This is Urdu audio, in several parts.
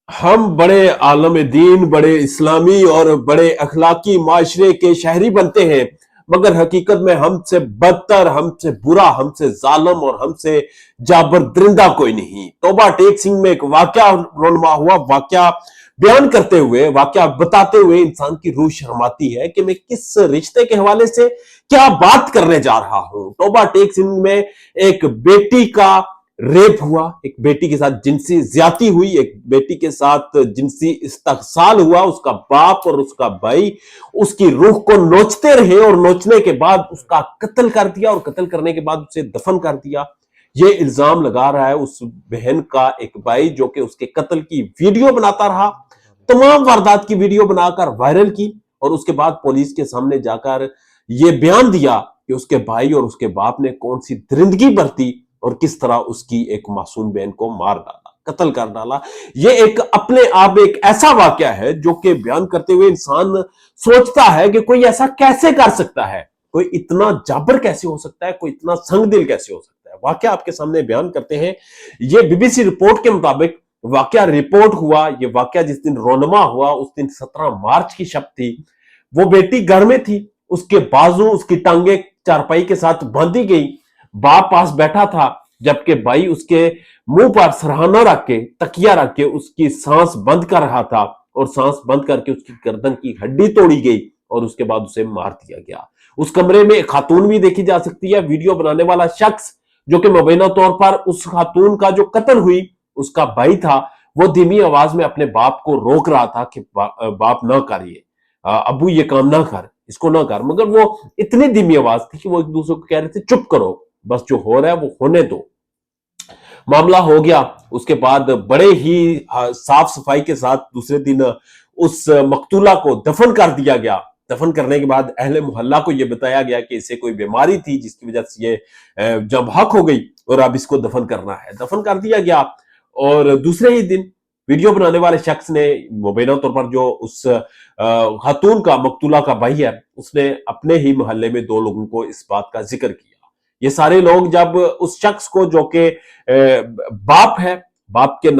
ہم بڑے عالم دین، بڑے اسلامی اور بڑے اخلاقی معاشرے کے شہری بنتے ہیں، مگر حقیقت میں ہم سے بدتر، ہم سے برا، ہم سے ظالم اور ہم سے جابر درندہ کوئی نہیں۔ توبہ ٹیک سنگھ میں ایک واقعہ رونما ہوا، واقعہ بیان کرتے ہوئے، واقعہ بتاتے ہوئے انسان کی روح شرماتی ہے کہ میں کس رشتے کے حوالے سے کیا بات کرنے جا رہا ہوں۔ توبہ ٹیک سنگھ میں ایک بیٹی کا ریپ ہوا، ایک بیٹی کے ساتھ جنسی زیادتی ہوئی، ایک بیٹی کے ساتھ جنسی استحصال ہوا، اس کا باپ اور اس کا بھائی اس کی روح کو نوچتے رہے اور نوچنے کے بعد اس کا قتل کر دیا، اور قتل کرنے کے بعد اسے دفن کر دیا۔ یہ الزام لگا رہا ہے اس بہن کا ایک بھائی جو کہ اس کے قتل کی ویڈیو بناتا رہا، تمام واردات کی ویڈیو بنا کر وائرل کی، اور اس کے بعد پولیس کے سامنے جا کر یہ بیان دیا کہ اس کے بھائی اور اس کے باپ نے کون سی درندگی برتی اور کس طرح اس کی ایک معصوم بہن کو مار ڈالا، قتل کر ڈالا۔ یہ ایک اپنے آپ ایک ایسا واقعہ ہے جو کہ بیان کرتے ہوئے انسان سوچتا ہے کہ کوئی ایسا کیسے کر سکتا ہے، کوئی اتنا جابر کیسے ہو سکتا ہے، کوئی اتنا سنگ دل کیسے ہو سکتا ہے۔ واقعہ آپ کے سامنے بیان کرتے ہیں۔ یہ بی بی سی رپورٹ کے مطابق واقعہ رپورٹ ہوا، یہ واقعہ جس دن رونما ہوا اس دن 17 مارچ کی شب تھی۔ وہ بیٹی گھر میں تھی، اس کے بازو، اس کی ٹانگیں چارپائی کے ساتھ باندھی گئی، باپ پاس بیٹھا تھا، جبکہ بھائی اس کے منہ پر سرہانہ رکھ کے، تکیہ رکھ کے اس کی سانس بند کر رہا تھا، اور سانس بند کر کے اس کی گردن کی ہڈی توڑی گئی اور اس کے بعد اسے مار دیا گیا۔ اس کمرے میں ایک خاتون بھی دیکھی جا سکتی ہے۔ ویڈیو بنانے والا شخص جو کہ مبینہ طور پر اس خاتون کا جو قتل ہوئی اس کا بھائی تھا، وہ دھیمی آواز میں اپنے باپ کو روک رہا تھا کہ باپ نہ کریے، ابو یہ کام نہ کر، اس کو نہ کر، مگر وہ اتنی دھیمی آواز تھی کہ وہ ایک دوسرے کو کہہ رہے تھے چپ کرو، بس جو ہو رہا ہے وہ ہونے دو۔ معاملہ ہو گیا، اس کے بعد بڑے ہی صاف صفائی کے ساتھ دوسرے دن اس مقتولہ کو دفن کر دیا گیا۔ دفن کرنے کے بعد اہل محلہ کو یہ بتایا گیا کہ اسے کوئی بیماری تھی جس کی وجہ سے یہ جب حق ہو گئی اور اب اس کو دفن کرنا ہے، دفن کر دیا گیا۔ اور دوسرے ہی دن ویڈیو بنانے والے شخص نے مبینہ طور پر جو اس خاتون کا، مقتولہ کا بھائی ہے، اس نے اپنے ہی محلے میں 2 لوگوں کو اس بات کا ذکر کیا۔ یہ سارے لوگ جب اس شخص کو جو کہ باپ ہے، باپ کا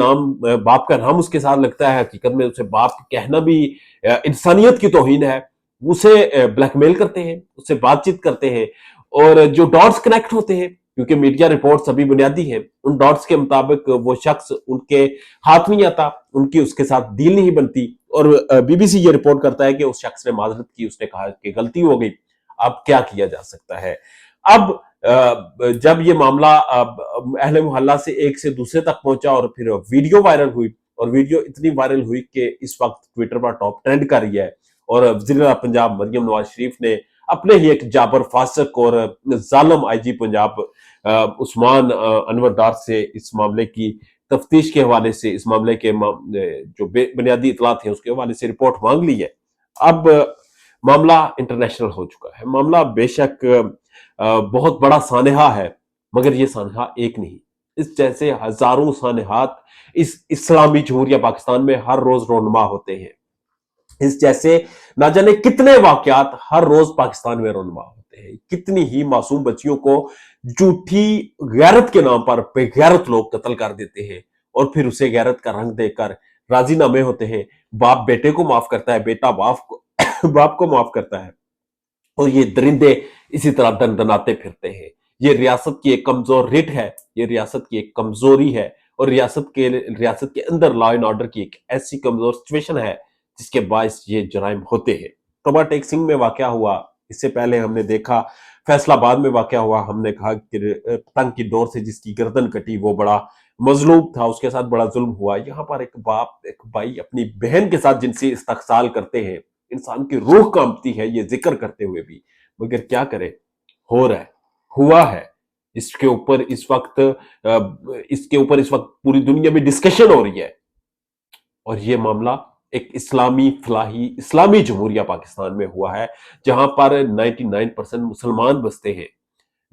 نام اس کے ساتھ لگتا ہے، حقیقت میں اسے باپ کہنا بھی انسانیت کی توہین ہے، اسے بلیک میل کرتے ہیں، اس سے بات چیت کرتے ہیں، اور جو ڈاٹس کنیکٹ ہوتے ہیں، کیونکہ میڈیا رپورٹس ابھی بنیادی ہیں، ان ڈاٹس کے مطابق وہ شخص ان کے ہاتھ نہیں آتا، ان کی اس کے ساتھ ڈیل نہیں بنتی، اور بی بی سی یہ رپورٹ کرتا ہے کہ اس شخص نے معذرت کی، اس نے کہا کہ غلطی ہو گئی، اب کیا کیا جا سکتا ہے۔ اب جب یہ معاملہ اہل محلہ سے ایک سے دوسرے تک پہنچا اور پھر ویڈیو وائرل ہوئی، اور ویڈیو اتنی وائرل ہوئی کہ اس وقت ٹویٹر پر ٹاپ ٹرینڈ کر رہی ہے، اور وزیر اعلیٰ پنجاب مریم نواز شریف نے اپنے ہی ایک جابر فاسق اور ظالم آئی جی پنجاب عثمان انور ڈار سے اس معاملے کی تفتیش کے حوالے سے، اس معاملے کے جو بنیادی اطلاعات ہیں اس کے حوالے سے رپورٹ مانگ لی ہے۔ اب معاملہ انٹرنیشنل ہو چکا ہے۔ معاملہ بے شک بہت بڑا سانحہ ہے، مگر یہ سانحہ ایک نہیں، اس جیسے ہزاروں سانحات اس اسلامی جمہوریہ پاکستان میں ہر روز رونما ہوتے ہیں۔ اس جیسے نہ جانے کتنے واقعات ہر روز پاکستان میں رونما ہوتے ہیں۔ کتنی ہی معصوم بچیوں کو جھوٹی غیرت کے نام پر بے غیرت لوگ قتل کر دیتے ہیں، اور پھر اسے غیرت کا رنگ دے کر راضی نامے ہوتے ہیں۔ باپ بیٹے کو معاف کرتا ہے، بیٹا باپ کو معاف کرتا ہے، اور یہ درندے اسی طرح دندناتے پھرتے ہیں۔ یہ ریاست کی ایک کمزور رٹ ہے، یہ ریاست کی ایک کمزوری ہے، اور ریاست کے اندر لا اینڈ آرڈر کی ایک ایسی کمزور سچویشن ہے جس کے باعث یہ جرائم ہوتے ہیں۔ توبہ ٹیک سنگھ میں واقعہ ہوا، اس سے پہلے ہم نے دیکھا فیصل آباد میں واقعہ ہوا، ہم نے کہا کہ پتنگ کی ڈور سے جس کی گردن کٹی وہ بڑا مظلوم تھا، اس کے ساتھ بڑا ظلم ہوا۔ یہاں پر ایک باپ، ایک بھائی اپنی بہن کے ساتھ جنسی استحصال کرتے ہیں، انسان کی روح کانپتی ہے یہ ذکر کرتے ہوئے بھی، مگر کیا کرے، ہو رہا ہے، ہوا ہے۔ اس کے اوپر اس وقت پوری دنیا میں ڈسکشن ہو رہی ہے، اور یہ معاملہ ایک اسلامی فلاحی اسلامی جمہوریہ پاکستان میں ہوا ہے، جہاں پر 99% مسلمان بستے ہیں،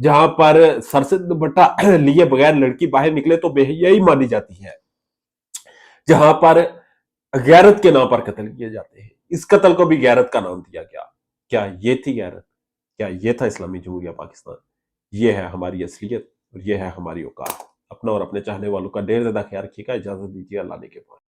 جہاں پر سر سے دوپٹہ لیے بغیر لڑکی باہر نکلے تو بے حیائی مانی جاتی ہے، جہاں پر غیرت کے نام پر قتل کیے جاتے ہیں۔ اس قتل کو بھی غیرت کا نام دیا گیا۔ کیا یہ تھی غیرت؟ کیا یہ تھا اسلامی جمہوریہ پاکستان؟ یہ ہے ہماری اصلیت، اور یہ ہے ہماری اوقات۔ اپنا اور اپنے چاہنے والوں کا ڈھیر زیادہ خیال رکھیے گا۔ اجازت دیجیے، اللہ نے کے بعد۔